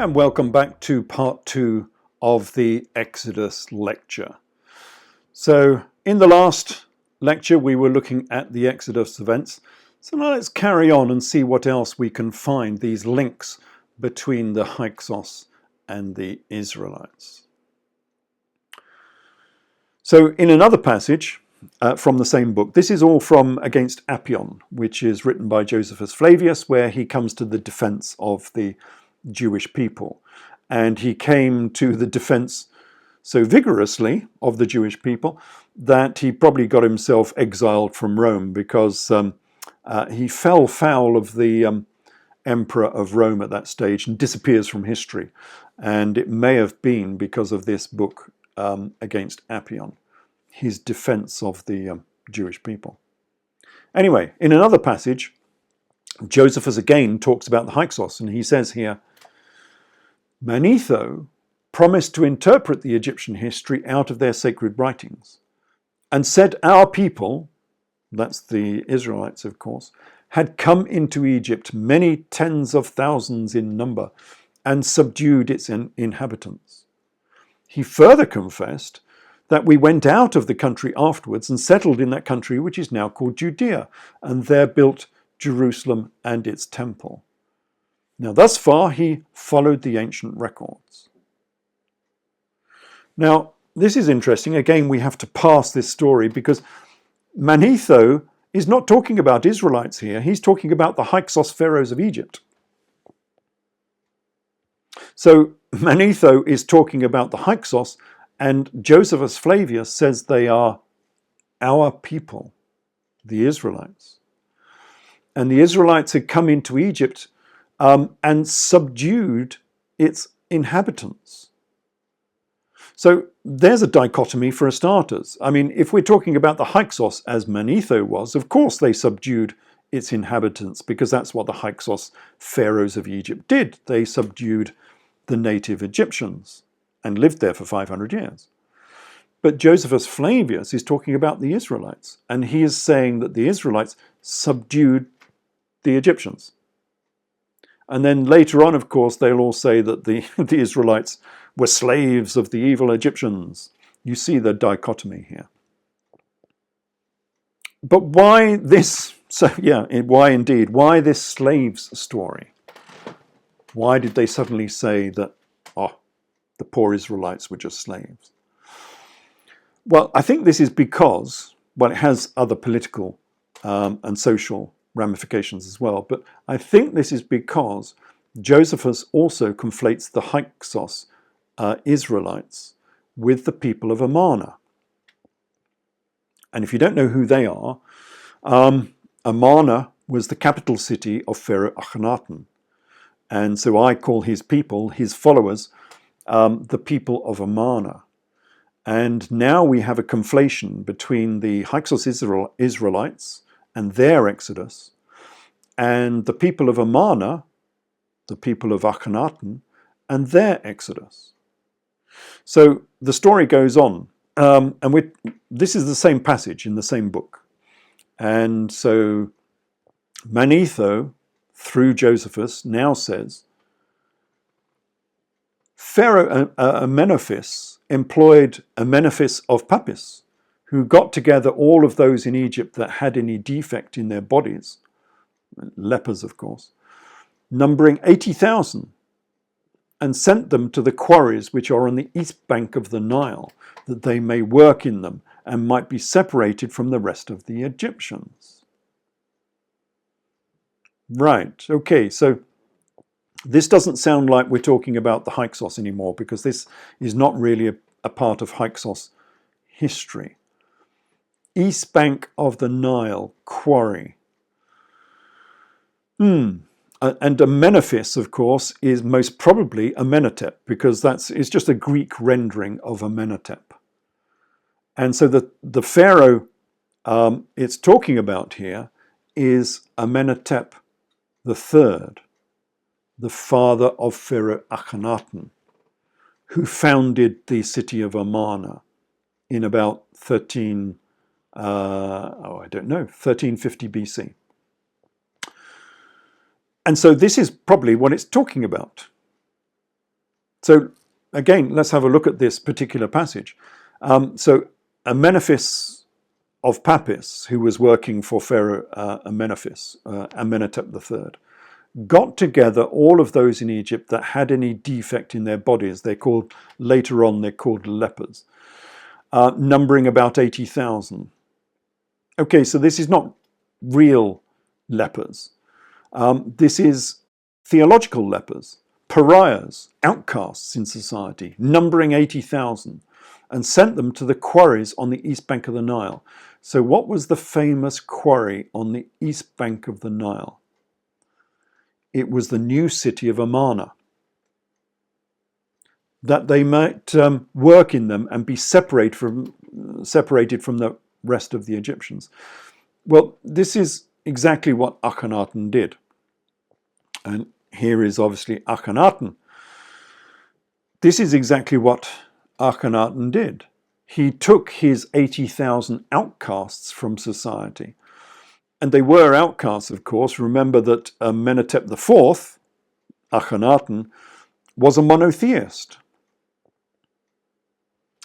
And welcome back to part 2 of the Exodus lecture. So in the last lecture we were looking at the Exodus events. So now let's carry on and see what else we can find, these links between the Hyksos and the Israelites. So in another passage from the same book, this is all from Against Apion, which is written by Josephus Flavius, where he comes to the defense of the Jewish people. And he came to the defense so vigorously of the Jewish people that he probably got himself exiled from Rome, because he fell foul of the emperor of Rome at that stage and disappears from history. And it may have been because of this book, Against Apion, his defense of the Jewish people. Anyway, in another passage, Josephus again talks about the Hyksos, and he says here, Manetho promised to interpret the Egyptian history out of their sacred writings, and said our people, that's the Israelites of course, had come into Egypt many tens of thousands in number and subdued its inhabitants. He further confessed that we went out of the country afterwards and settled in that country which is now called Judea, and there built Jerusalem and its temple. Now thus far he followed the ancient records. Now this is interesting. Again, we have to pass this story because Manetho is not talking about Israelites here. He's talking about the Hyksos pharaohs of Egypt. So Manetho is talking about the Hyksos, and Josephus Flavius says they are our people, the Israelites. And the Israelites had come into Egypt and subdued its inhabitants. So there's a dichotomy for starters. I mean, if we're talking about the Hyksos as Manetho was, of course they subdued its inhabitants, because that's what the Hyksos pharaohs of Egypt did. They subdued the native Egyptians and lived there for 500 years. But Josephus Flavius is talking about the Israelites, and he is saying that the Israelites subdued the Egyptians. And then later on, of course, they'll all say that the Israelites were slaves of the evil Egyptians. You see the dichotomy here. But why this? So yeah, why indeed? Why this slaves story? Why did they suddenly say that, oh, the poor Israelites were just slaves? Well, I think this is because, well, it has other political and social ramifications as well, but I think this is because Josephus also conflates the Hyksos Israelites with the people of Amarna. And if you don't know who they are, Amarna was the capital city of Pharaoh Akhenaten. And so I call his people, his followers, the people of Amarna. And now we have a conflation between the Hyksos Israelites and their exodus, and the people of Amarna, the people of Akhenaten, and their exodus. So the story goes on, and this is the same passage in the same book. And so Manetho, through Josephus, now says, Pharaoh Amenophis employed Amenophis of Papis, who got together all of those in Egypt that had any defect in their bodies, lepers of course, numbering 80,000, and sent them to the quarries which are on the east bank of the Nile, that they may work in them and might be separated from the rest of the Egyptians. Right, okay, so this doesn't sound like we're talking about the Hyksos anymore, because this is not really a part of Hyksos history. East bank of the Nile, quarry. And Amenophis, of course, is most probably Amenhotep, because it's just a Greek rendering of Amenhotep. And so the pharaoh it's talking about here is Amenhotep III, the father of Pharaoh Akhenaten, who founded the city of Amarna in about 1350 BC. And so this is probably what it's talking about. So again, let's have a look at this particular passage. So Amenephis of Papis, who was working for Pharaoh Amenhotep III, got together all of those in Egypt that had any defect in their bodies. Later on, they're called lepers, numbering about 80,000. Okay, so this is not real lepers. This is theological lepers, pariahs, outcasts in society, numbering 80,000, and sent them to the quarries on the east bank of the Nile. So what was the famous quarry on the east bank of the Nile? It was the new city of Amarna, that they might work in them and be separated from the rest of the Egyptians. Well, this is exactly what Akhenaten did. And here is obviously Akhenaten. This is exactly what Akhenaten did. He took his 80,000 outcasts from society. And they were outcasts, of course. Remember that Amenhotep IV, Akhenaten, was a monotheist.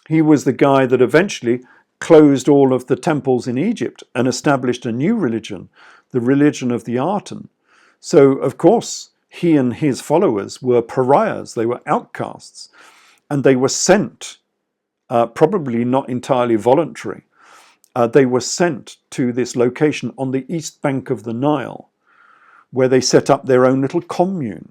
He was the guy that eventually closed all of the temples in Egypt and established a new religion, the religion of the Aten. So, of course, he and his followers were pariahs. They were outcasts. And they were sent, probably not entirely voluntary, they were sent to this location on the east bank of the Nile, where they set up their own little commune.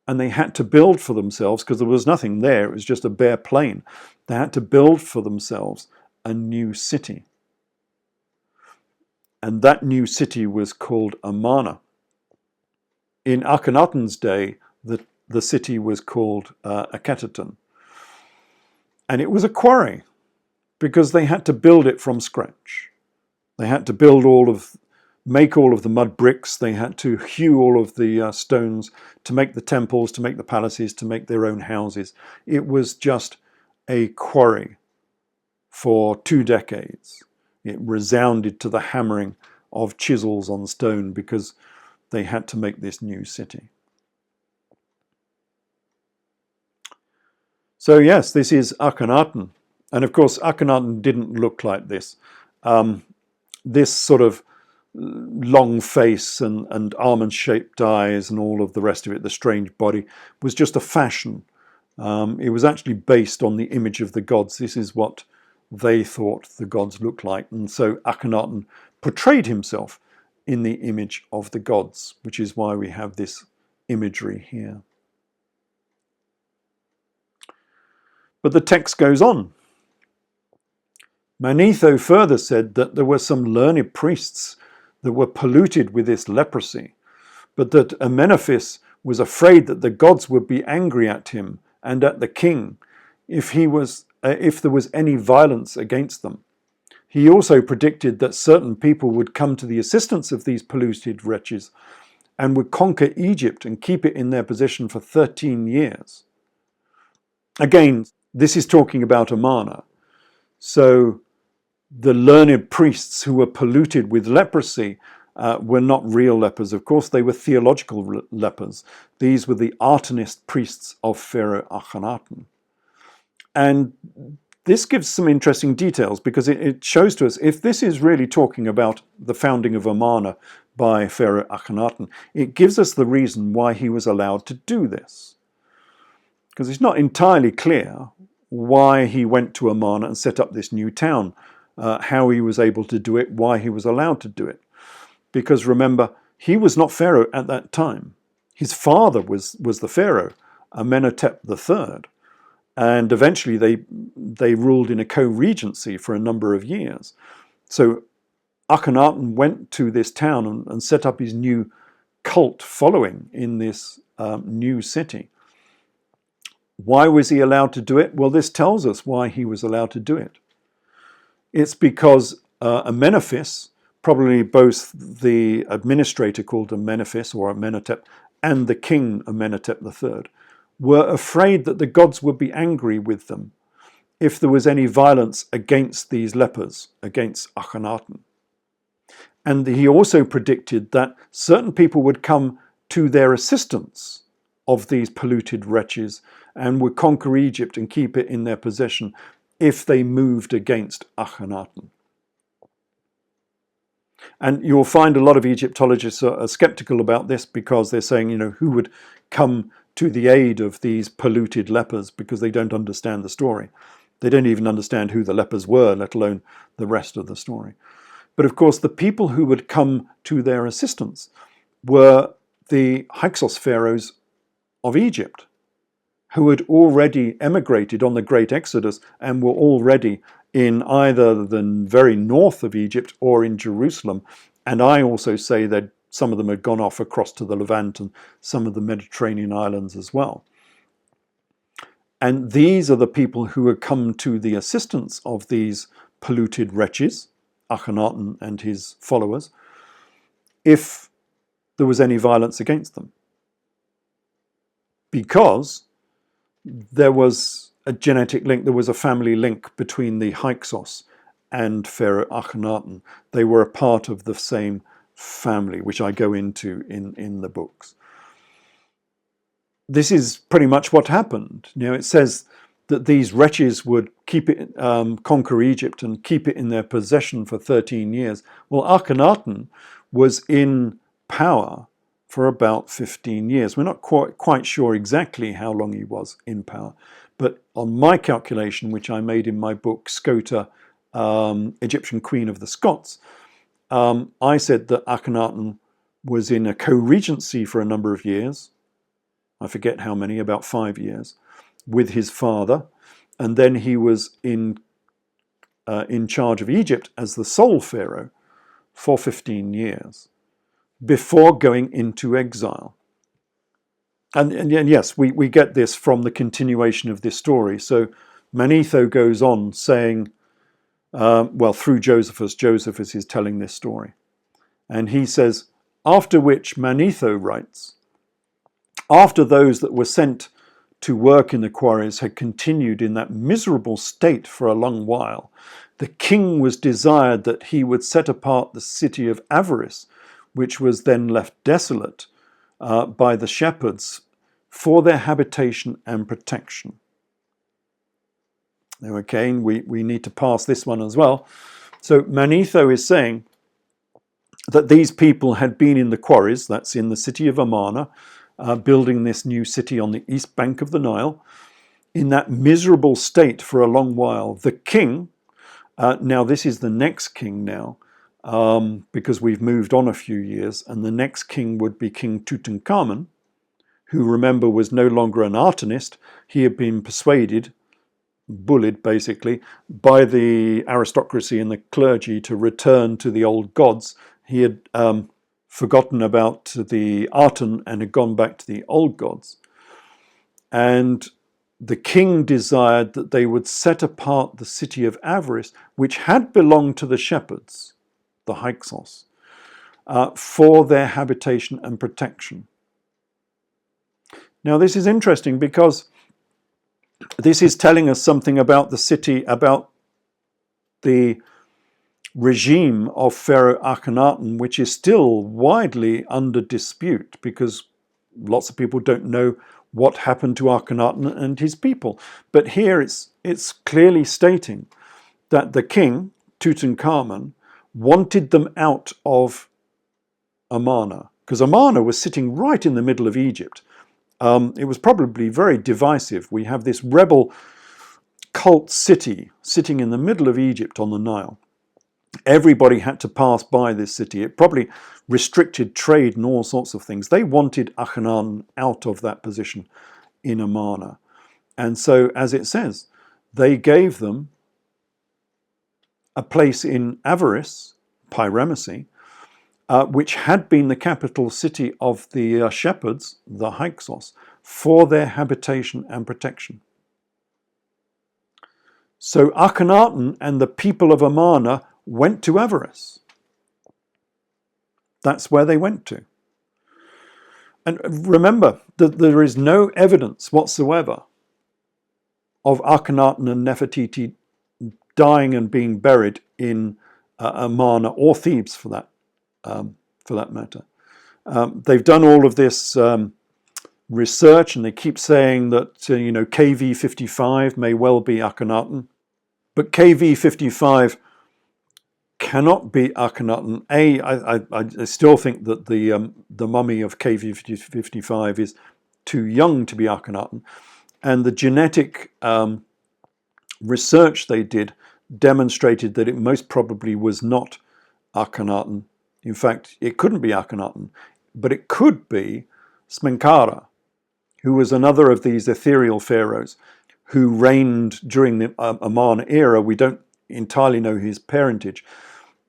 And they had to build for themselves, because there was nothing there, it was just a bare plain. They had to build for themselves a new city. And that new city was called Amarna. In Akhenaten's day, the city was called Akhetaten. And it was a quarry, because they had to build it from scratch. They had to make all of the mud bricks. They had to hew all of the stones to make the temples, to make the palaces, to make their own houses. It was just a quarry for 2 decades. It resounded to the hammering of chisels on stone because they had to make this new city. So yes, this is Akhenaten. And of course, Akhenaten didn't look like this. This sort of long face and almond-shaped eyes and all of the rest of it, the strange body, was just a fashion. It was actually based on the image of the gods. This is what they thought the gods looked like. And so Akhenaten portrayed himself in the image of the gods, which is why we have this imagery here. But the text goes on. Manetho further said that there were some learned priests that were polluted with this leprosy, but that Amenephis was afraid that the gods would be angry at him and at the king if there was any violence against them. He also predicted that certain people would come to the assistance of these polluted wretches and would conquer Egypt and keep it in their possession for 13 years. Again, this is talking about Amarna. So the learned priests who were polluted with leprosy were not real lepers. Of course, they were theological lepers. These were the Atenist priests of Pharaoh Akhenaten. And this gives some interesting details, because it shows to us, if this is really talking about the founding of Amarna by Pharaoh Akhenaten, it gives us the reason why he was allowed to do this. Because it's not entirely clear why he went to Amarna and set up this new town, how he was able to do it, why he was allowed to do it. Because remember, he was not Pharaoh at that time. His father was the Pharaoh, Amenhotep III. And eventually they ruled in a co-regency for a number of years. So Akhenaten went to this town and set up his new cult following in this new city. Why was he allowed to do it? Well, this tells us why he was allowed to do it. It's because Amenephis, probably both the administrator called Amenephis or Amenhotep and the king Amenhotep III, were afraid that the gods would be angry with them if there was any violence against these lepers, against Akhenaten. And he also predicted that certain people would come to their assistance of these polluted wretches and would conquer Egypt and keep it in their possession if they moved against Akhenaten. And you'll find a lot of Egyptologists are skeptical about this because they're saying, who would come to the aid of these polluted lepers, because they don't understand the story. They don't even understand who the lepers were, let alone the rest of the story. But of course, the people who would come to their assistance were the Hyksos pharaohs of Egypt, who had already emigrated on the Great Exodus and were already in either the very north of Egypt or in Jerusalem. And I also say that some of them had gone off across to the Levant and some of the Mediterranean islands as well. And these are the people who had come to the assistance of these polluted wretches, Akhenaten and his followers, if there was any violence against them. Because there was a genetic link, there was a family link between the Hyksos and Pharaoh Akhenaten. They were a part of the same family, which I go into in the books. This is pretty much what happened. It says that these wretches would conquer Egypt and keep it in their possession for 13 years. Well, Akhenaten was in power for about 15 years. We're not quite sure exactly how long he was in power, but on my calculation, which I made in my book, Scota, Egyptian Queen of the Scots, I said that Akhenaten was in a co-regency for a number of years. I forget how many, about 5 years, with his father. And then he was in charge of Egypt as the sole pharaoh for 15 years before going into exile. And yes, we get this from the continuation of this story. So Manetho goes on saying, through Josephus is telling this story. And he says, after which Manetho writes, after those that were sent to work in the quarries had continued in that miserable state for a long while, the king was desired that he would set apart the city of Avaris, which was then left desolate by the shepherds, for their habitation and protection. Now again, we need to pass this one as well. So Manetho is saying that these people had been in the quarries, that's in the city of Amarna, building this new city on the east bank of the Nile, in that miserable state for a long while. The king, now this is the next king now, because we've moved on a few years, and the next king would be King Tutankhamun, who, remember, was no longer an Artanist. He had been persuaded, bullied basically, by the aristocracy and the clergy to return to the old gods. He had forgotten about the Aten and had gone back to the old gods. And the king desired that they would set apart the city of Avaris, which had belonged to the shepherds, the Hyksos, for their habitation and protection. Now this is interesting because this is telling us something about the city, about the regime of Pharaoh Akhenaten, which is still widely under dispute because lots of people don't know what happened to Akhenaten and his people. But here it's clearly stating that the king, Tutankhamun, wanted them out of Amarna, because Amarna was sitting right in the middle of Egypt. It was probably very divisive. We have this rebel cult city sitting in the middle of Egypt on the Nile. Everybody had to pass by this city. It probably restricted trade and all sorts of things. They wanted Akhenaten out of that position in Amarna. And so, as it says, they gave them a place in Avaris, Pyramisi, which had been the capital city of the shepherds, the Hyksos, for their habitation and protection. So Akhenaten and the people of Amarna went to Avaris. That's where they went to. And remember that there is no evidence whatsoever of Akhenaten and Nefertiti dying and being buried in Amarna or Thebes for that matter. They've done all of this research, and they keep saying that KV55 may well be Akhenaten, but KV55 cannot be Akhenaten. I still think that the mummy of KV55 is too young to be Akhenaten, and the genetic research they did demonstrated that it most probably was not Akhenaten. In fact, it couldn't be Akhenaten, but it could be Smenkhara, who was another of these ethereal pharaohs who reigned during the Amarna era. We don't entirely know his parentage,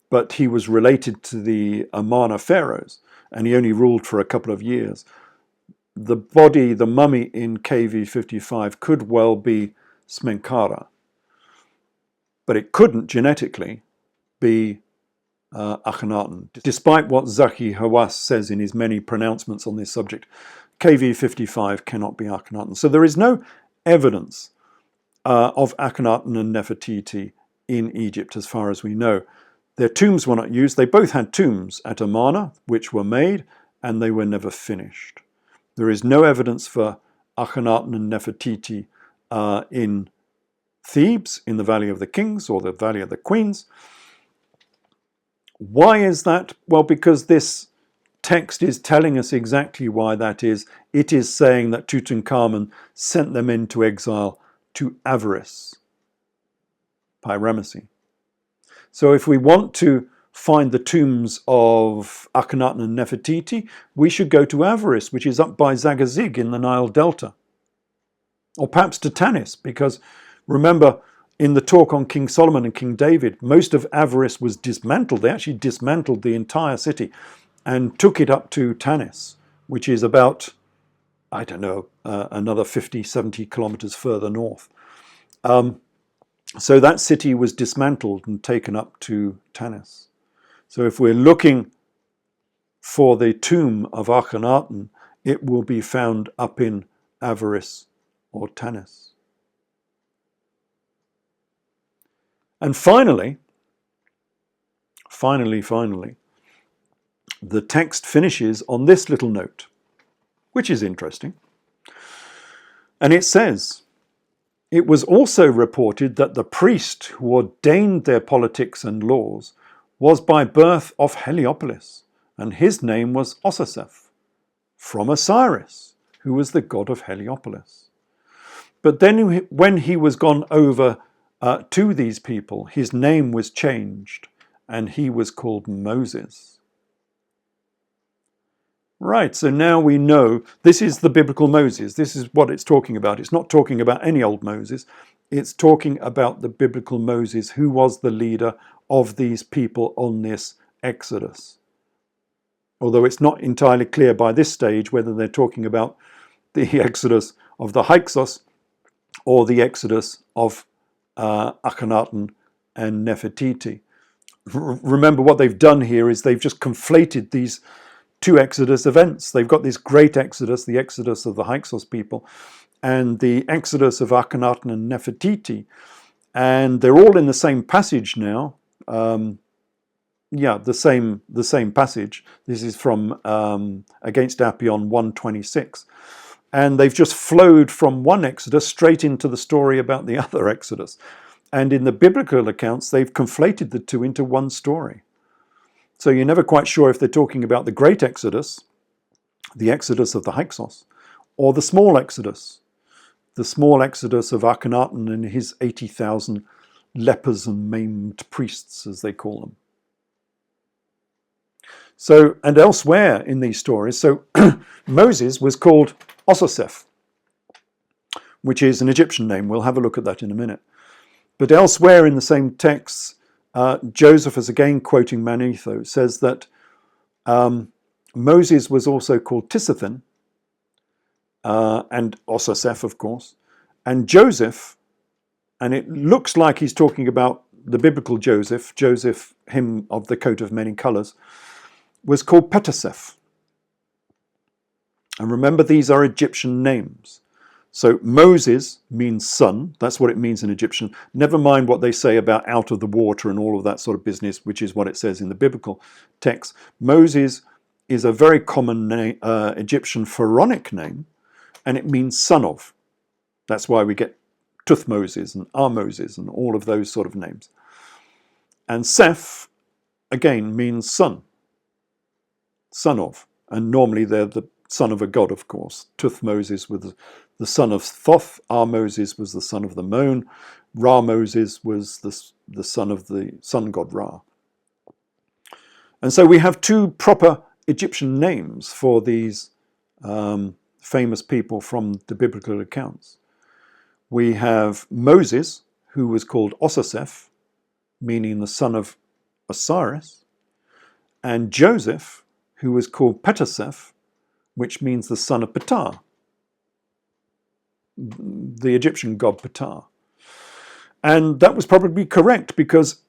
but he was related to the Amarna pharaohs, and he only ruled for a couple of years. The body, the mummy in KV55 could well be Smenkhara, but it couldn't genetically be Akhenaten. Despite what Zaki Hawass says in his many pronouncements on this subject, KV55 cannot be Akhenaten. So there is no evidence of Akhenaten and Nefertiti in Egypt as far as we know. Their tombs were not used. They both had tombs at Amarna, which were made, and they were never finished. There is no evidence for Akhenaten and Nefertiti in Thebes, in the Valley of the Kings or the Valley of the Queens. Why is that? Well, because this text is telling us exactly why that is. It is saying that Tutankhamun sent them into exile to Avaris, Pyramisi. So if we want to find the tombs of Akhenaten and Nefertiti, we should go to Avaris, which is up by Zagazig in the Nile Delta. Or perhaps to Tanis, because remember, in the talk on King Solomon and King David, most of Avaris was dismantled. They actually dismantled the entire city and took it up to Tanis, which is about, I don't know, another 50, 70 kilometers further north. So that city was dismantled and taken up to Tanis. So if we're looking for the tomb of Akhenaten, it will be found up in Avaris or Tanis. And finally, the text finishes on this little note, which is interesting. And it says, "It was also reported that the priest who ordained their politics and laws was by birth of Heliopolis, and his name was Osaseph, from Osiris, who was the god of Heliopolis. But then when he was gone over to these people, his name was changed, and he was called Moses." Right, so now we know this is the biblical Moses. This is what it's talking about. It's not talking about any old Moses. It's talking about the biblical Moses, who was the leader of these people on this Exodus. Although it's not entirely clear by this stage whether they're talking about the Exodus of the Hyksos or the Exodus of Akhenaten and Nefertiti. Remember, what they've done here is they've just conflated these two Exodus events. They've got this great Exodus, the Exodus of the Hyksos people, and the Exodus of Akhenaten and Nefertiti, and they're all in the same passage now. The same passage. This is from Against Apion 126. And they've just flowed from one Exodus straight into the story about the other Exodus. And in the biblical accounts, they've conflated the two into one story. So you're never quite sure if they're talking about the great Exodus, the Exodus of the Hyksos, or the small Exodus of Akhenaten and his 80,000 lepers and maimed priests, as they call them. So, and elsewhere in these stories, so Moses was called Osaseph, which is an Egyptian name. We'll have a look at that in a minute. But elsewhere in the same texts, Josephus, again quoting Manetho, says that Moses was also called Tisathin, and Osaseph, of course, and Joseph, and it looks like he's talking about the biblical Joseph, him of the coat of many colours, was called Petaseph. And remember, these are Egyptian names. So Moses means son. That's what it means in Egyptian. Never mind what they say about out of the water and all of that sort of business, which is what it says in the biblical text. Moses is a very common Egyptian pharaonic name, and it means son of. That's why we get Tuthmoses and Armoses and all of those sort of names. And Seth, again, means son of. And normally they're the son of a god, of course. Tuthmoses was the son of Thoth. Armoses was the son of the moon. Ra-Moses was the son of the sun god Ra. And so we have two proper Egyptian names for these famous people from the biblical accounts. We have Moses, who was called Osaseph, meaning the son of Osiris, and Joseph, who was called Petaseph, which means the son of Ptah, the Egyptian god Ptah. And that was probably correct because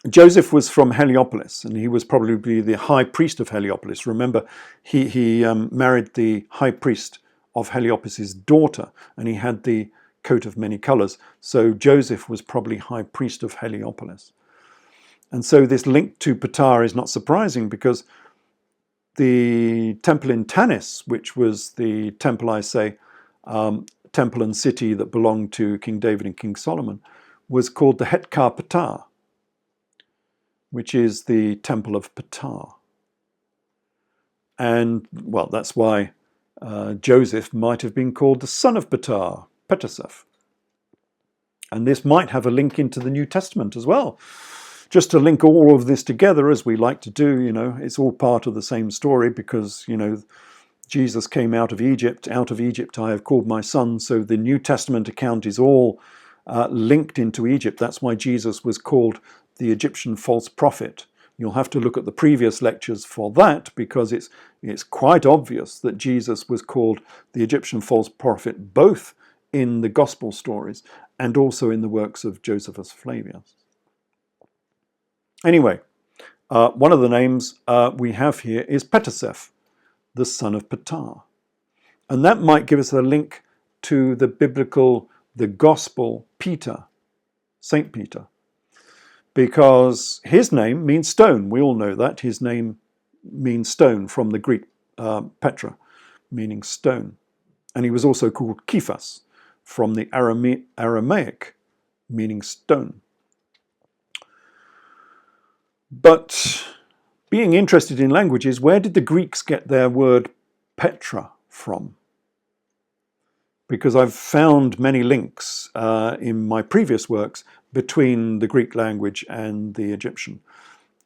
Joseph was from Heliopolis, and he was probably the high priest of Heliopolis. Remember, he married the high priest of Heliopolis' daughter, and he had the coat of many colors. So Joseph was probably high priest of Heliopolis. And so this link to Ptah is not surprising because the temple in Tanis, which was the temple, temple and city that belonged to King David and King Solomon, was called the Hetkar Ptah, which is the temple of Ptah. And, well, that's why Joseph might have been called the son of Ptah, Petaseph. And this might have a link into the New Testament as well. Just to link all of this together, as we like to do, it's all part of the same story because, Jesus came out of Egypt I have called my son. So the New Testament account is all linked into Egypt. That's why Jesus was called the Egyptian false prophet. You'll have to look at the previous lectures for that because it's quite obvious that Jesus was called the Egyptian false prophet both in the gospel stories and also in the works of Josephus Flavius. Anyway, one of the names we have here is Petaseph, the son of Ptah. And that might give us a link to the gospel Peter, Saint Peter, because his name means stone. We all know that. His name means stone from the Greek Petra, meaning stone. And he was also called Kephas from the Aramaic, meaning stone. But being interested in languages, where did the Greeks get their word Petra from? Because I've found many links in my previous works between the Greek language and the Egyptian,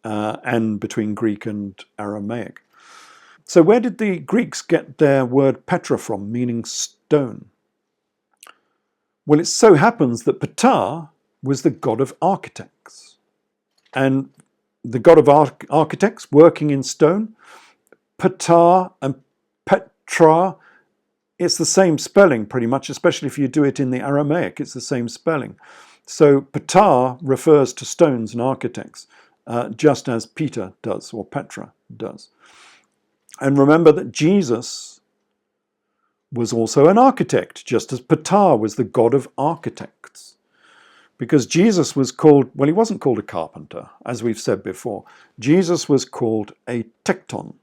and between Greek and Aramaic. So where did the Greeks get their word Petra from, meaning stone? Well, it so happens that Ptah was the god of architects. And the god of architects working in stone, Ptah and Petra, it's the same spelling pretty much, especially if you do it in the Aramaic, it's the same spelling. So Ptah refers to stones and architects, just as Peter does, or Petra does. And remember that Jesus was also an architect, just as Ptah was the god of architects. Because Jesus was called, well, he wasn't called a carpenter, as we've said before. Jesus was called a tekton.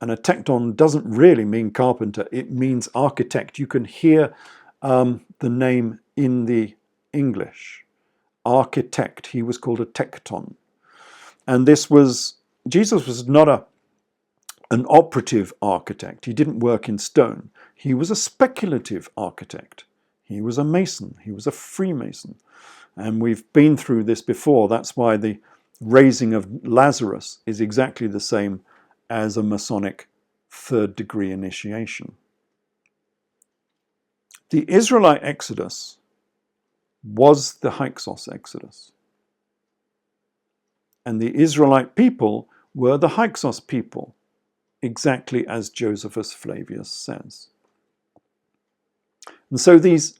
And a tekton doesn't really mean carpenter, it means architect. You can hear the name in the English. Architect, he was called a tekton. And Jesus was not an operative architect. He didn't work in stone. He was a speculative architect. He was a Mason. He was a Freemason. And we've been through this before. That's why the raising of Lazarus is exactly the same as a Masonic third-degree initiation. The Israelite Exodus was the Hyksos Exodus. And the Israelite people were the Hyksos people, exactly as Josephus Flavius says. And so these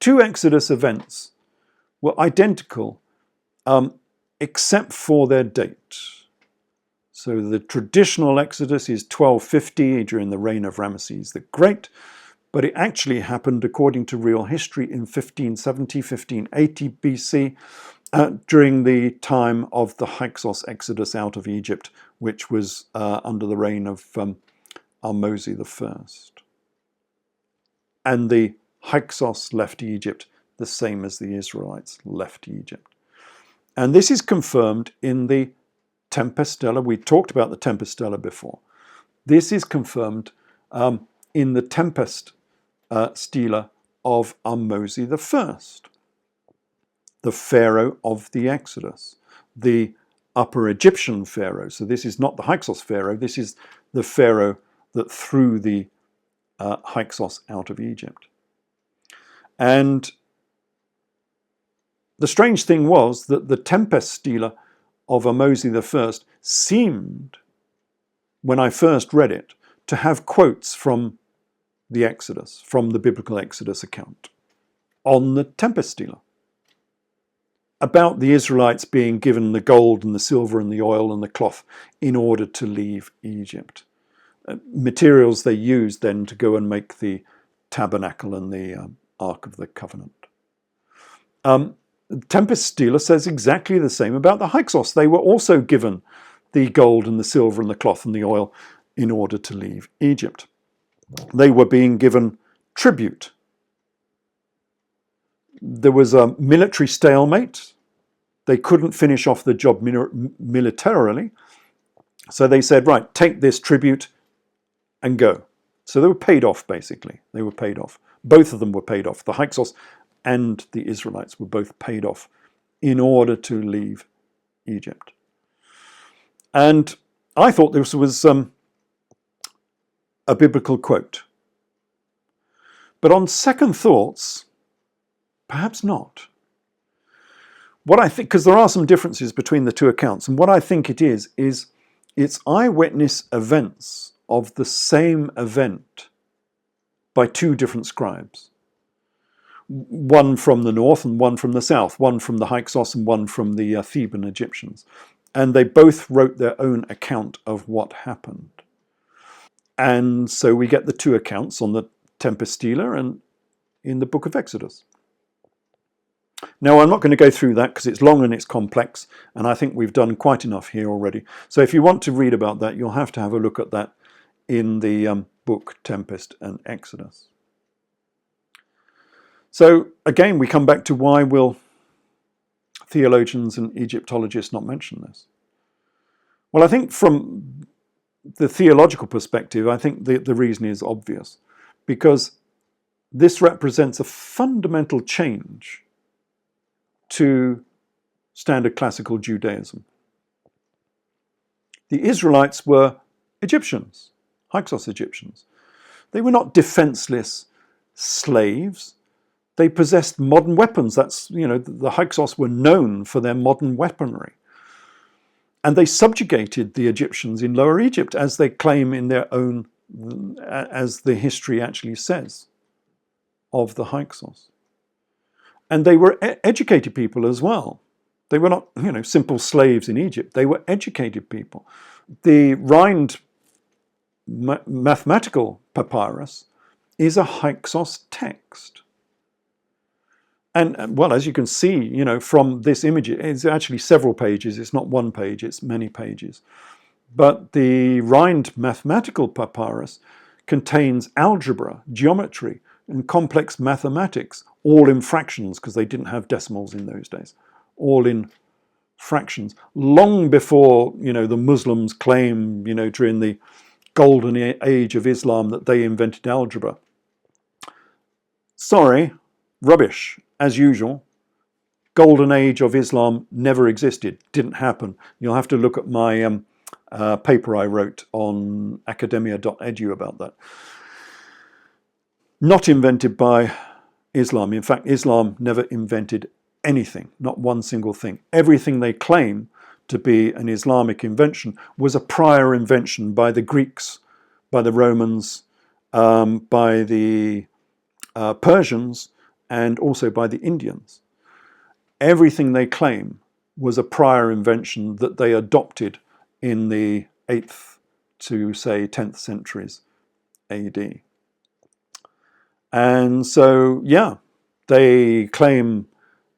two Exodus events were identical, except for their date. So the traditional Exodus is 1250 during the reign of Ramesses the Great, but it actually happened, according to real history, in 1570, 1580 BC, during the time of the Hyksos Exodus out of Egypt, which was under the reign of Ahmose I. and the Hyksos left Egypt the same as the Israelites left Egypt. And this is confirmed in the Tempest Stele. We talked about the Tempest Stele before. This is confirmed in the Tempest Stele of Ahmose I, the pharaoh of the Exodus, the Upper Egyptian pharaoh. So this is not the Hyksos pharaoh, this is the pharaoh that threw the Hyksos out of Egypt. And the strange thing was that the Tempest Stele of Ahmose I seemed, when I first read it, to have quotes from the Exodus, from the biblical Exodus account, on the Tempest Stele, about the Israelites being given the gold and the silver and the oil and the cloth in order to leave Egypt. Materials they used then to go and make the tabernacle and the Ark of the Covenant. Tempest Stele says exactly the same about the Hyksos. They were also given the gold and the silver and the cloth and the oil in order to leave Egypt. They were being given tribute. There was a military stalemate. They couldn't finish off the job militarily. So they said, right, take this tribute and go. So they were paid off, basically. They were paid off. Both of them were paid off. The Hyksos and the Israelites were both paid off in order to leave Egypt. And I thought this was a biblical quote. But on second thoughts, perhaps not. What I think, because there are some differences between the two accounts, and what I think it is it's eyewitness events of the same event by two different scribes. One from the north and one from the south, one from the Hyksos and one from the Theban Egyptians. And they both wrote their own account of what happened. And so we get the two accounts on the Tempest Stele and in the book of Exodus. Now, I'm not going to go through that because it's long and it's complex, and I think we've done quite enough here already. So if you want to read about that, you'll have to have a look at that in the book Tempest and Exodus. So again, we come back to why will theologians and Egyptologists not mention this? Well, I think from the theological perspective, I think the reason is obvious, because this represents a fundamental change to standard classical Judaism. The Israelites were Egyptians, Hyksos Egyptians. They were not defenseless slaves. They possessed modern weapons. That's, the Hyksos were known for their modern weaponry. And they subjugated the Egyptians in Lower Egypt, as they claim in their own, as the history actually says of the Hyksos. And they were educated people as well. They were not, simple slaves in Egypt. They were educated people. The Rind mathematical papyrus is a Hyksos text. And well, as you can see, from this image, it's actually several pages. It's not one page, it's many pages. But the Rind mathematical papyrus contains algebra, geometry, and complex mathematics, all in fractions, because they didn't have decimals in those days, all in fractions. Long before, the Muslims claim, during the golden age of Islam, that they invented algebra. Sorry, rubbish. As usual, golden age of Islam never existed, didn't happen. You'll have to look at my paper I wrote on academia.edu about that. Not invented by Islam. In fact, Islam never invented anything, not one single thing. Everything they claim to be an Islamic invention was a prior invention by the Greeks, by the Romans, by the Persians, and also by the Indians. Everything they claim was a prior invention that they adopted in the 8th to, say, 10th centuries AD. And so, they claim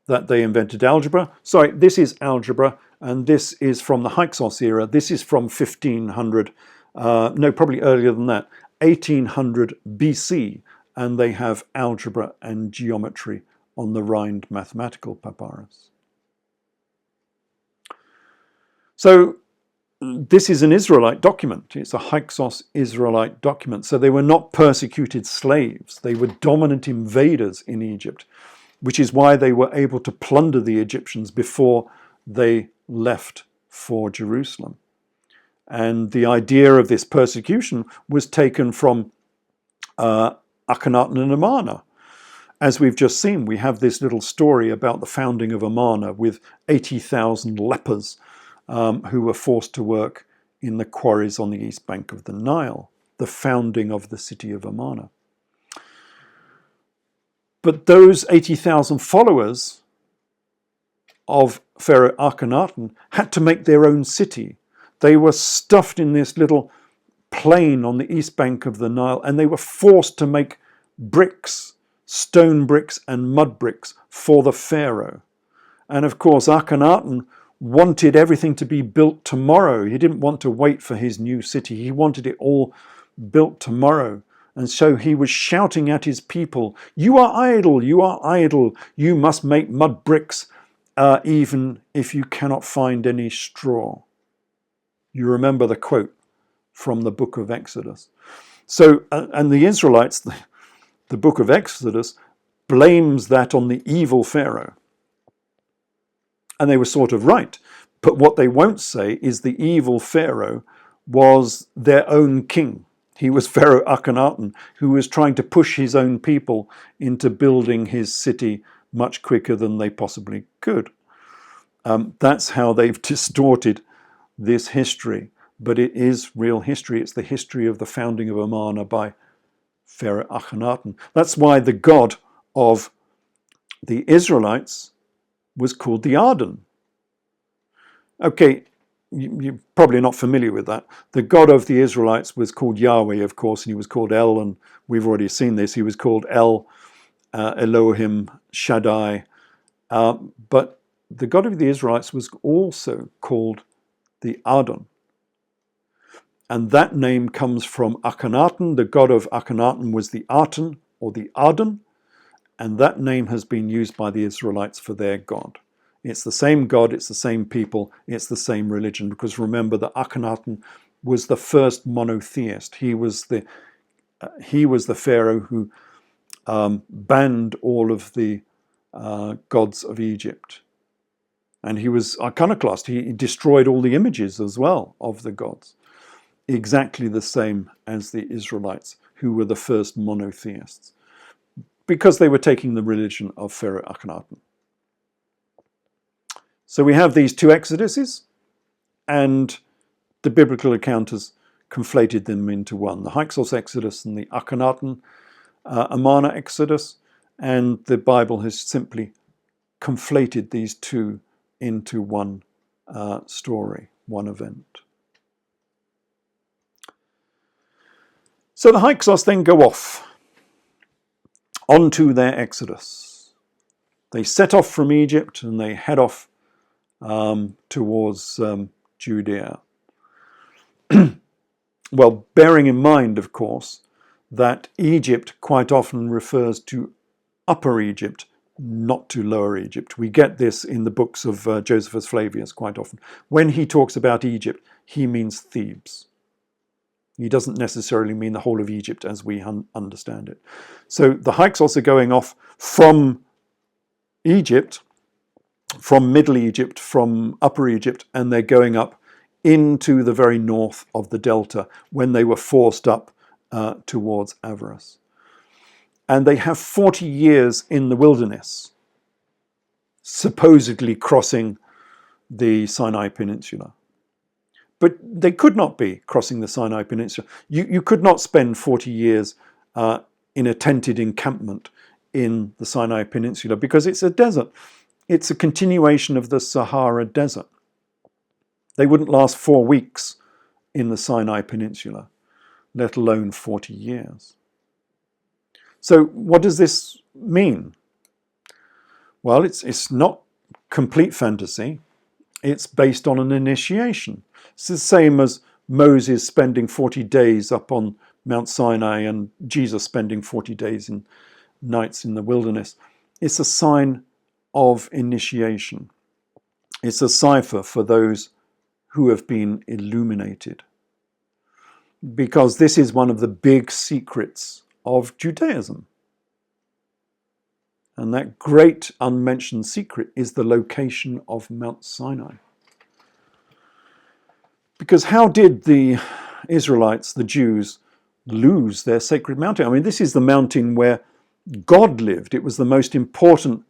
that they invented algebra. Sorry, this is algebra, and this is from the Hyksos era. This is from 1500, probably earlier than that, 1800 BC. and they have algebra and geometry on the Rind mathematical papyrus. So this is an Israelite document. It's a Hyksos Israelite document. So they were not persecuted slaves. They were dominant invaders in Egypt, which is why they were able to plunder the Egyptians before they left for Jerusalem. And the idea of this persecution was taken from Akhenaten and Amarna. As we've just seen, we have this little story about the founding of Amarna with 80,000 lepers who were forced to work in the quarries on the east bank of the Nile, the founding of the city of Amarna. But those 80,000 followers of Pharaoh Akhenaten had to make their own city. They were stuffed in this little plain on the east bank of the Nile, and they were forced to make bricks, stone bricks and mud bricks for the Pharaoh. And of course, Akhenaten wanted everything to be built tomorrow. He didn't want to wait for his new city. He wanted it all built tomorrow. And so he was shouting at his people, "You are idle, you are idle. You must make mud bricks even if you cannot find any straw." You remember the quote from the book of Exodus. So, and the Israelites, the book of Exodus, blames that on the evil Pharaoh. And they were sort of right. But what they won't say is the evil Pharaoh was their own king. He was Pharaoh Akhenaten, who was trying to push his own people into building his city much quicker than they possibly could. That's how they've distorted this history. But it is real history. It's the history of the founding of Amarna by Pharaoh Akhenaten. That's why the god of the Israelites was called the Arden. Okay, you're probably not familiar with that. The god of the Israelites was called Yahweh, of course, and he was called El, and we've already seen this. He was called El, Elohim, Shaddai. But the god of the Israelites was also called the Arden. And that name comes from Akhenaten. The god of Akhenaten was the Aten, or the Arden. And that name has been used by the Israelites for their God. It's the same God, it's the same people, it's the same religion. Because remember that Akhenaten was the first monotheist. He was the Pharaoh who banned all of the gods of Egypt. And he was iconoclast. He destroyed all the images as well of the gods. Exactly the same as the Israelites, who were the first monotheists, because they were taking the religion of Pharaoh Akhenaten. So we have these two exoduses, and the biblical account has conflated them into one. The Hyksos Exodus and the Akhenaten Amarna Exodus, and the Bible has simply conflated these two into one story, one event. So the Hyksos then go off onto their exodus. They set off from Egypt and they head off towards Judea. Well, bearing in mind, of course, that Egypt quite often refers to Upper Egypt, not to Lower Egypt. We get this in the books of Josephus Flavius quite often. When he talks about Egypt, he means Thebes. He doesn't necessarily mean the whole of Egypt as we understand it. So the Hyksos are going off from Egypt, from Middle Egypt, from Upper Egypt, and they're going up into the very north of the delta when they were forced up towards Avaris. And they have 40 years in the wilderness, supposedly crossing the Sinai Peninsula. But they could not be crossing the Sinai Peninsula. You could not spend 40 years in a tented encampment in the Sinai Peninsula because it's a desert. It's a continuation of the Sahara Desert. They wouldn't last 4 weeks in the Sinai Peninsula, let alone 40 years. So what does this mean? Well, it's not complete fantasy. It's based on an initiation. It's the same as Moses spending 40 days up on Mount Sinai and Jesus spending 40 days and nights in the wilderness. It's a sign of initiation. It's a cipher for those who have been illuminated. Because this is one of the big secrets of Judaism. And that great unmentioned secret is the location of Mount Sinai. Because how did the Israelites, the Jews, lose their sacred mountain? I mean, this is the mountain where God lived. It was the most important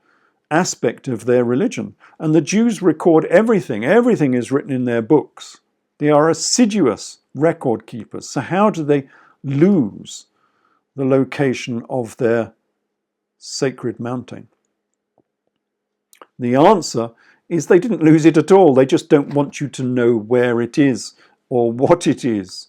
aspect of their religion. And the Jews record everything. Everything is written in their books. They are assiduous record keepers. So how do they lose the location of their sacred mountain? The answer is they didn't lose it at all. They just don't want you to know where it is or what it is.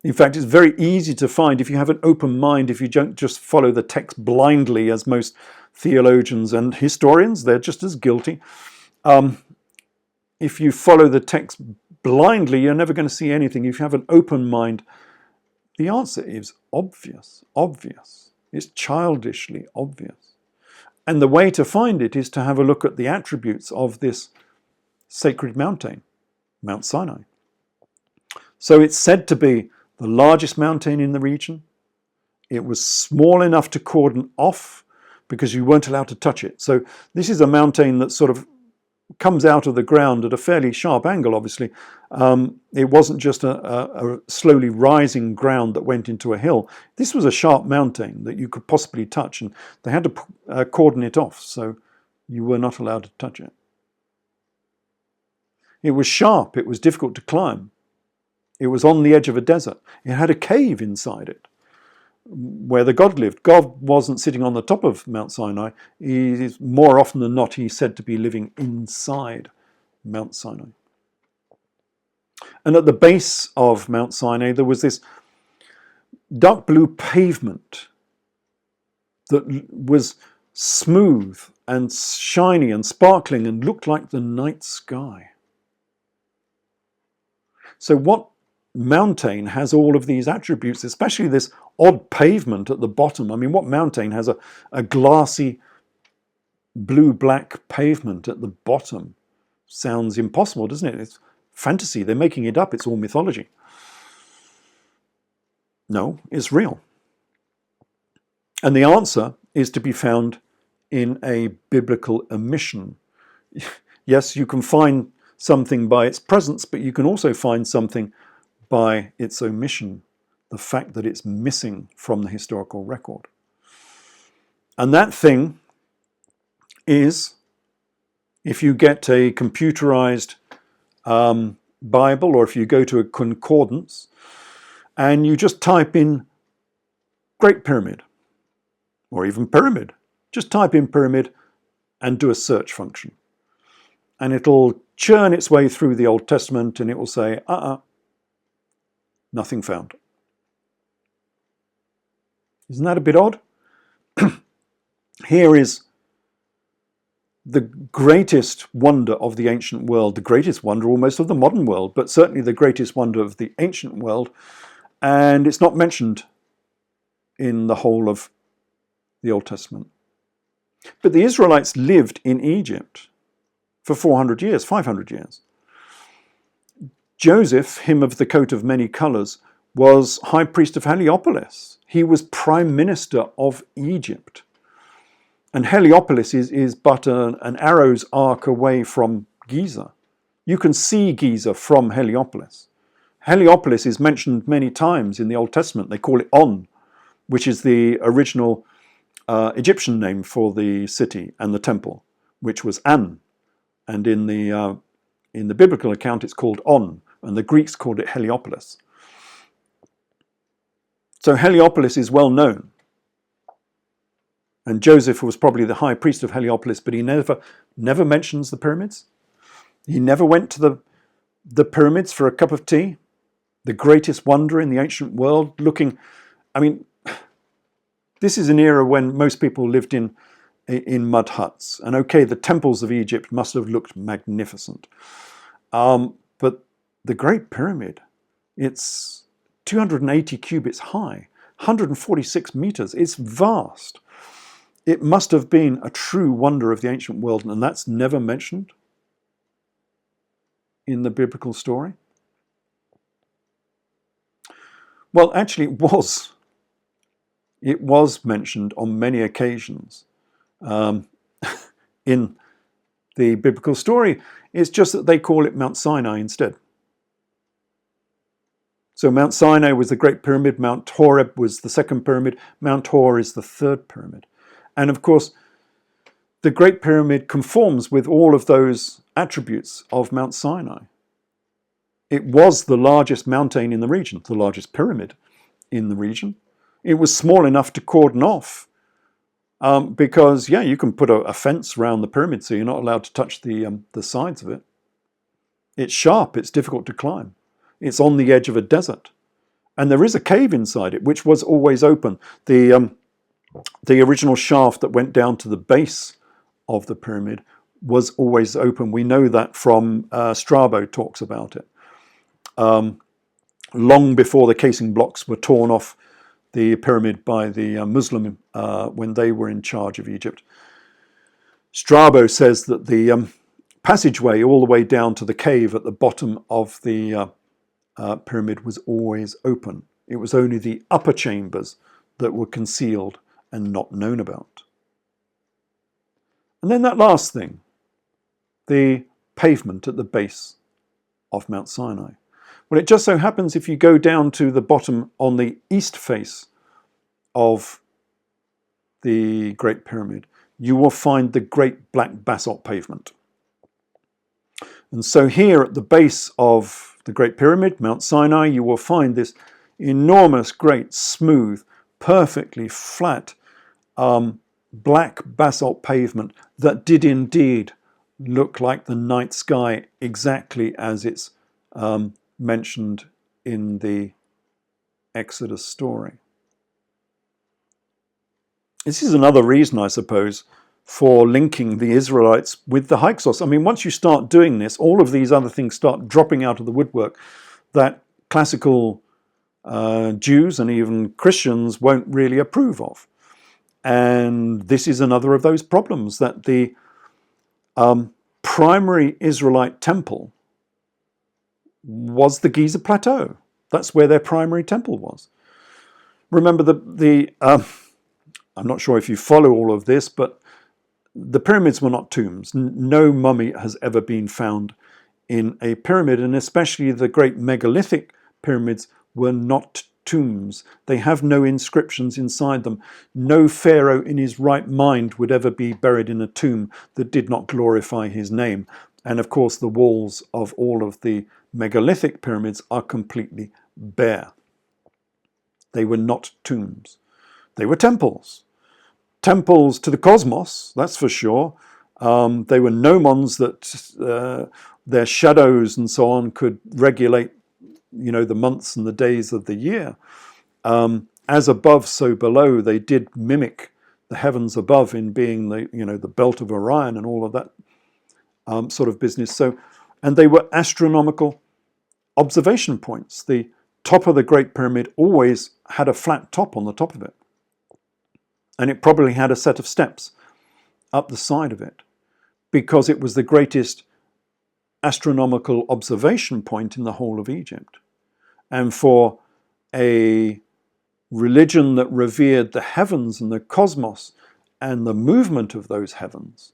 In fact, it's very easy to find if you have an open mind, if you don't just follow the text blindly, as most theologians and historians, they're just as guilty. If you follow the text blindly, you're never going to see anything. If you have an open mind, the answer is obvious. It's childishly obvious. And the way to find it is to have a look at the attributes of this sacred mountain, Mount Sinai. So it's said to be the largest mountain in the region. It was small enough to cordon off because you weren't allowed to touch it. So this is a mountain that sort of comes out of the ground at a fairly sharp angle, obviously. It wasn't just a slowly rising ground that went into a hill. This was a sharp mountain that you could possibly touch, and they had to cordon it off, so you were not allowed to touch it. It was sharp, it was difficult to climb. It was on the edge of a desert. It had a cave inside it where the God lived. God wasn't sitting on the top of Mount Sinai. More often than not, he's said to be living inside Mount Sinai. And at the base of Mount Sinai, there was this dark blue pavement that was smooth and shiny and sparkling and looked like the night sky. So what mountain has all of these attributes, especially this odd pavement at the bottom? I mean, what mountain has a glassy blue-black pavement at the bottom? Sounds impossible, doesn't it? It's fantasy. They're making it up. It's all mythology. No, it's real. And the answer is to be found in a biblical omission. Yes, you can find something by its presence, but you can also find something by its omission, the fact that it's missing from the historical record. And that thing is, if you get a computerized Bible, or if you go to a concordance and you just type in Great Pyramid, or even Pyramid, just type in Pyramid and do a search function. And it'll churn its way through the Old Testament and it will say, nothing found. Isn't that a bit odd? Here is the greatest wonder of the ancient world, the greatest wonder almost of the modern world, but certainly the greatest wonder of the ancient world, and it's not mentioned in the whole of the Old Testament. But the Israelites lived in Egypt for 400 years, 500 years. Joseph, him of the coat of many colours, was high priest of Heliopolis. He was prime minister of Egypt. And Heliopolis is but an arrow's arc away from Giza. You can see Giza from Heliopolis. Heliopolis is mentioned many times in the Old Testament. They call it On, which is the original Egyptian name for the city and the temple, which was An. And in the biblical account, it's called On, and the Greeks called it Heliopolis. So Heliopolis is well known. And Joseph was probably the high priest of Heliopolis, but he never mentions the pyramids. He never went to the pyramids for a cup of tea, the greatest wonder in the ancient world, looking, I mean, this is an era when most people lived in mud huts. And okay, the temples of Egypt must have looked magnificent. But the Great Pyramid, it's 280 cubits high, 146 meters. It's vast. It must have been a true wonder of the ancient world, and that's never mentioned in the biblical story. Well, actually, it was. It was mentioned on many occasions in the biblical story. It's just that they call it Mount Sinai instead. So Mount Sinai was the Great Pyramid, Mount Horeb was the second pyramid, Mount Hor is the third pyramid. And of course, the Great Pyramid conforms with all of those attributes of Mount Sinai. It was the largest mountain in the region, the largest pyramid in the region. It was small enough to cordon off because, yeah, you can put a fence around the pyramid so you're not allowed to touch the sides of it. It's sharp, it's difficult to climb. It's on the edge of a desert. And there is a cave inside it, which was always open. The original shaft that went down to the base of the pyramid was always open. We know that from Strabo talks about it. Long before the casing blocks were torn off the pyramid by the Muslim when they were in charge of Egypt. Strabo says that the passageway all the way down to the cave at the bottom of the pyramid was always open. It was only the upper chambers that were concealed and not known about. And then that last thing, the pavement at the base of Mount Sinai. Well, it just so happens if you go down to the bottom on the east face of the Great Pyramid, you will find the great black basalt pavement. And so here at the base of the Great Pyramid, Mount Sinai, you will find this enormous, great, smooth, perfectly flat, black basalt pavement that did indeed look like the night sky exactly as it's mentioned in the Exodus story. This is another reason, I suppose, for linking the Israelites with the Hyksos. I mean, once you start doing this, all of these other things start dropping out of the woodwork that classical Jews and even Christians won't really approve of. And this is another of those problems, that the primary Israelite temple was the Giza Plateau. That's where their primary temple was. Remember, I'm not sure if you follow all of this, but the pyramids were not tombs. No mummy has ever been found in a pyramid, and especially the great megalithic pyramids were not tombs. They have no inscriptions inside them. No pharaoh in his right mind would ever be buried in a tomb that did not glorify his name. And of course, the walls of all of the megalithic pyramids are completely bare. They were not tombs. They were temples. Temples to the cosmos, that's for sure. They were gnomons that their shadows and so on could regulate, the months and the days of the year. As above, so below. They did mimic the heavens above in being the belt of Orion and all of that sort of business. So, and they were astronomical observation points. The top of the Great Pyramid always had a flat top on the top of it. And it probably had a set of steps up the side of it, because it was the greatest astronomical observation point in the whole of Egypt. And for a religion that revered the heavens and the cosmos and the movement of those heavens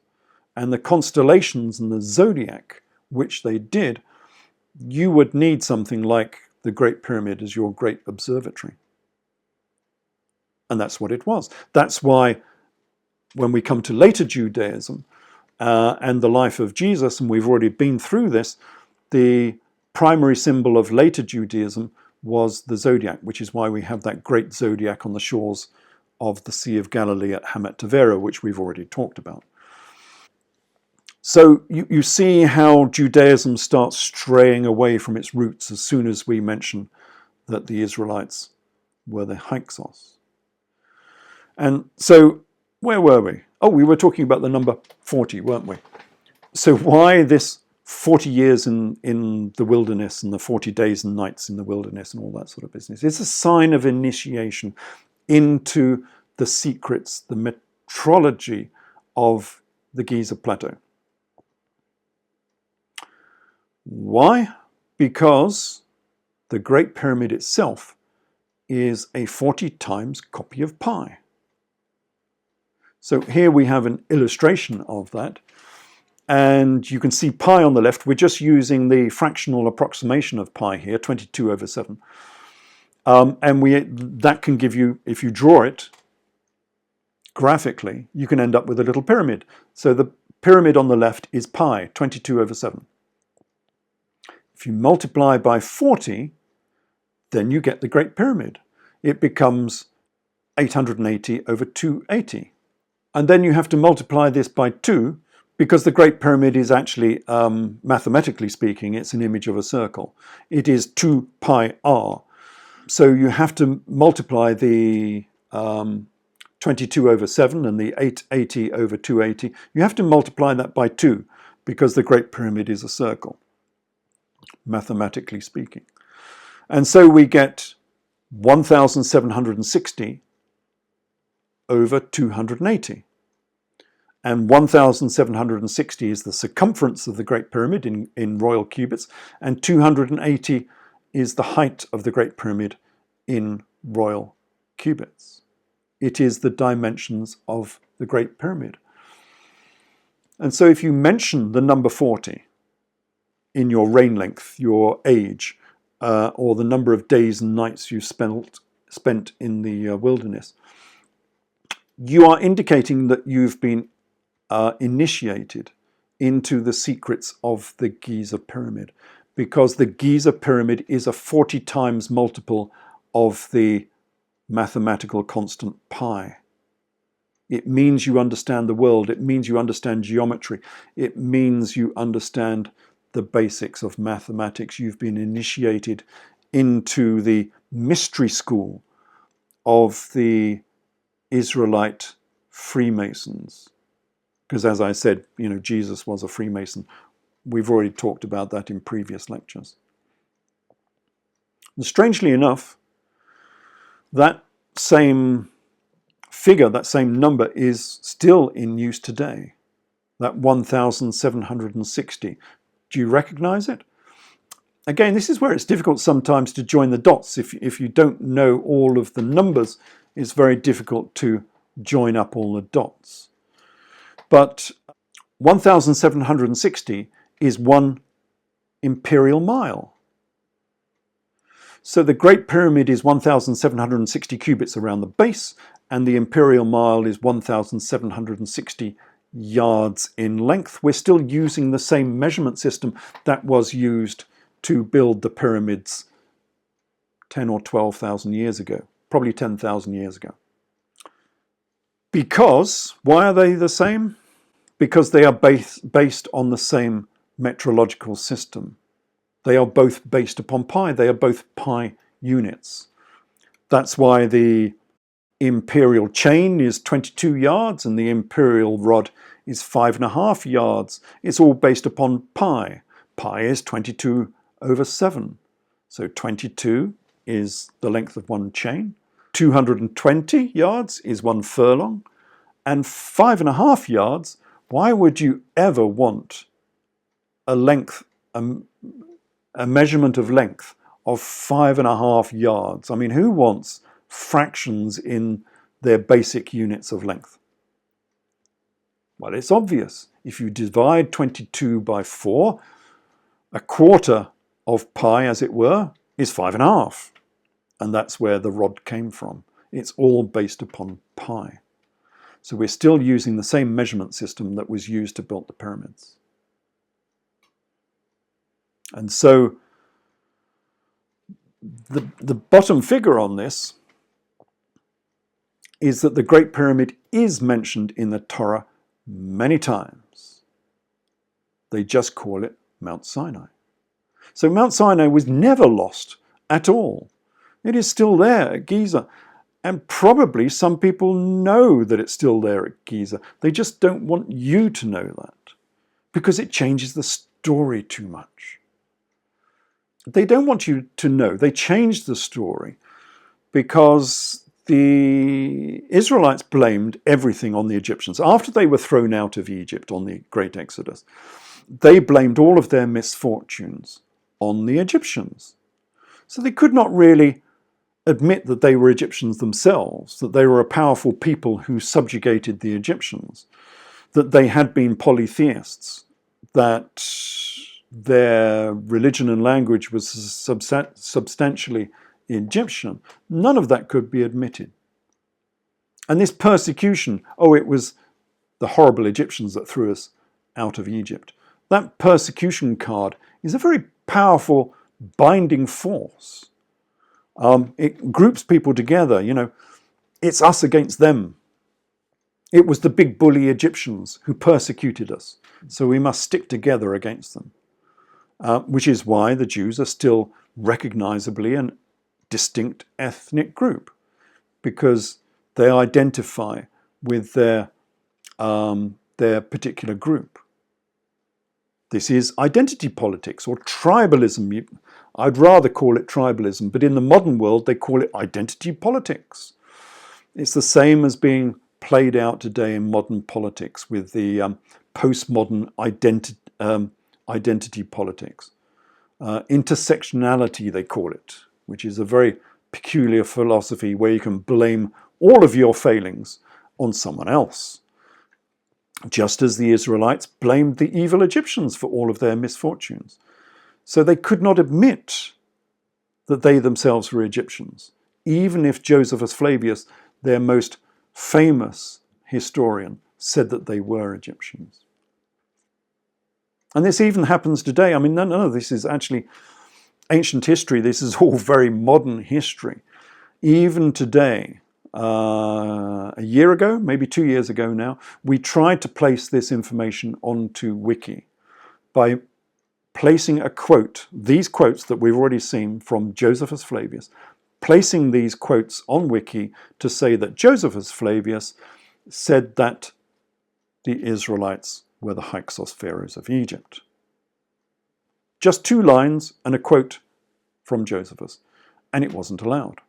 and the constellations and the zodiac, which they did, you would need something like the Great Pyramid as your great observatory. And that's what it was. That's why when we come to later Judaism and the life of Jesus, and we've already been through this, the primary symbol of later Judaism was the zodiac, which is why we have that great zodiac on the shores of the Sea of Galilee at Hamat Tavera, which we've already talked about. So you see how Judaism starts straying away from its roots as soon as we mention that the Israelites were the Hyksos. And so, where were we? Oh, we were talking about the number 40, weren't we? So why this 40 years in the wilderness and the 40 days and nights in the wilderness and all that sort of business. It's a sign of initiation into the secrets, the metrology of the Giza plateau. Why? Because the Great Pyramid itself is a 40 times copy of pi. So here we have an illustration of that. And you can see pi on the left. We're just using the fractional approximation of pi here, 22/7. And that can give you, if you draw it graphically, you can end up with a little pyramid. So the pyramid on the left is pi, 22/7. If you multiply by 40, then you get the Great Pyramid. It becomes 880/280. And then you have to multiply this by 2, because the Great Pyramid is actually, mathematically speaking, it's an image of a circle. It is 2 pi r. So you have to multiply the 22/7 and the 880/280. You have to multiply that by 2, because the Great Pyramid is a circle, mathematically speaking. And so we get 1,760/280. And 1,760 is the circumference of the Great Pyramid in royal cubits, and 280 is the height of the Great Pyramid in royal cubits. It is the dimensions of the Great Pyramid. And so if you mention the number 40 in your reign length, your age, or the number of days and nights you spent in the wilderness, you are indicating that you've been initiated into the secrets of the Giza pyramid, because the Giza pyramid is a 40 times multiple of the mathematical constant pi. It means you understand the world. It means you understand geometry. It means you understand the basics of mathematics. You've been initiated into the mystery school of the Israelite Freemasons. Because as I said, Jesus was a Freemason. We've already talked about that in previous lectures. And strangely enough, that same figure, that same number is still in use today. That 1,760. Do you recognize it? Again, this is where it's difficult sometimes to join the dots. If you don't know all of the numbers, it's very difficult to join up all the dots. But 1,760 is 1 imperial mile. So the Great Pyramid is 1,760 cubits around the base, and the imperial mile is 1,760 yards in length. We're still using the same measurement system that was used to build the pyramids 10 or 12,000 years ago, probably 10,000 years ago. Because, why are they the same? Because they are based on the same metrological system. They are both based upon pi. They are both pi units. That's why the imperial chain is 22 yards and the imperial rod is 5.5 yards. It's all based upon pi. Pi is 22/7. So 22 is the length of one chain. 220 yards is 1 furlong. And 5.5 yards, why would you ever want a length, a measurement of length of 5.5 yards? I mean, who wants fractions in their basic units of length? Well, it's obvious. If you divide 22 by 4, a quarter of pi, as it were, is 5.5. And that's where the rod came from. It's all based upon pi. So we're still using the same measurement system that was used to build the pyramids. And so the bottom figure on this is that the Great Pyramid is mentioned in the Torah many times. They just call it Mount Sinai. So Mount Sinai was never lost at all. It is still there at Giza. And probably some people know that it's still there at Giza. They just don't want you to know that, because it changes the story too much. They don't want you to know. They changed the story because the Israelites blamed everything on the Egyptians. After they were thrown out of Egypt on the Great Exodus, they blamed all of their misfortunes on the Egyptians. So they could not really admit that they were Egyptians themselves, that they were a powerful people who subjugated the Egyptians, that they had been polytheists, that their religion and language was substantially Egyptian. None of that could be admitted. And this persecution, it was the horrible Egyptians that threw us out of Egypt. That persecution card is a very powerful binding force. It groups people together, it's us against them. It was the big bully Egyptians who persecuted us, so we must stick together against them. Which is why the Jews are still recognizably a distinct ethnic group, because they identify with their particular group. This is identity politics or tribalism. I'd rather call it tribalism, but in the modern world they call it identity politics. It's the same as being played out today in modern politics with the postmodern identity politics. Intersectionality, they call it, which is a very peculiar philosophy where you can blame all of your failings on someone else. Just as the Israelites blamed the evil Egyptians for all of their misfortunes. So they could not admit that they themselves were Egyptians, even if Josephus Flavius, their most famous historian, said that they were Egyptians. And this even happens today. I mean, none of this is actually ancient history. This is all very modern history. Even today, a year ago, maybe 2 years ago now, we tried to place this information onto Wiki by placing a quote, these quotes that we've already seen from Josephus Flavius, placing these quotes on Wiki to say that Josephus Flavius said that the Israelites were the Hyksos pharaohs of Egypt. Just 2 lines and a quote from Josephus, and it wasn't allowed.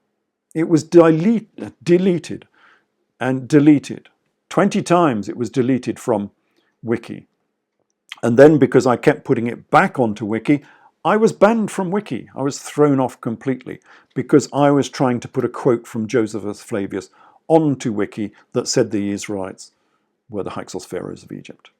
It was deleted and deleted. 20 times it was deleted from Wiki. And then because I kept putting it back onto Wiki, I was banned from Wiki. I was thrown off completely because I was trying to put a quote from Josephus Flavius onto Wiki that said the Israelites were the Hyksos pharaohs of Egypt.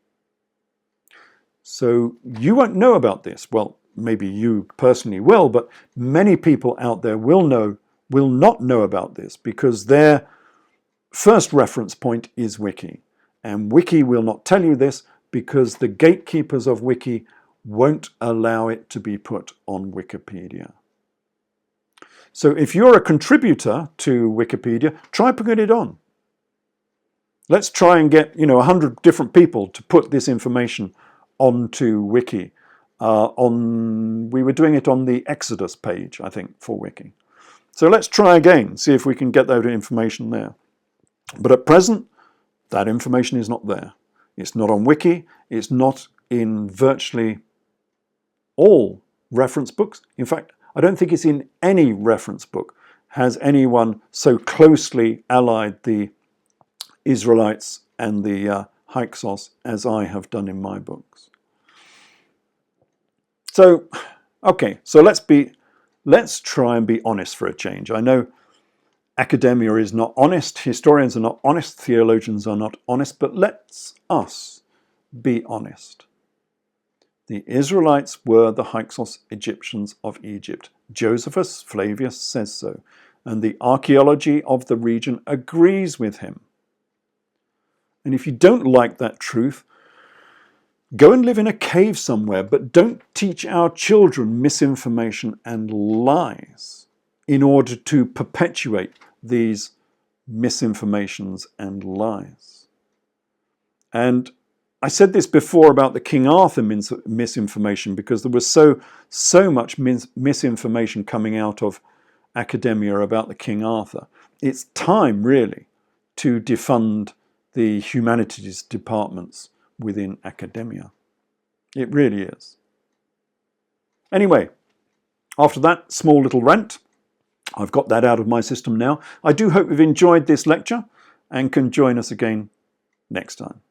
So you won't know about this. Well, maybe you personally will, but many people out there will not know about this because their first reference point is Wiki. And Wiki will not tell you this because the gatekeepers of Wiki won't allow it to be put on Wikipedia. So if you're a contributor to Wikipedia, try putting it on. Let's try and get 100 different people to put this information onto Wiki. We were doing it on the Exodus page, I think, for Wiki. So let's try again, see if we can get that information there. But at present, that information is not there. It's not on Wiki. It's not in virtually all reference books. In fact, I don't think it's in any reference book has anyone so closely allied the Israelites and the Hyksos as I have done in my books. So, okay, so let's try and be honest for a change. I know academia is not honest, historians are not honest, theologians are not honest, but let's us be honest. The Israelites were the Hyksos Egyptians of Egypt. Josephus Flavius says so, and the archaeology of the region agrees with him. And if you don't like that truth, go and live in a cave somewhere, but don't teach our children misinformation and lies in order to perpetuate these misinformations and lies. And I said this before about the King Arthur misinformation because there was so much misinformation coming out of academia about the King Arthur. It's time, really, to defund the humanities departments within academia. It really is. Anyway, after that small little rant, I've got that out of my system now. I do hope you've enjoyed this lecture and can join us again next time.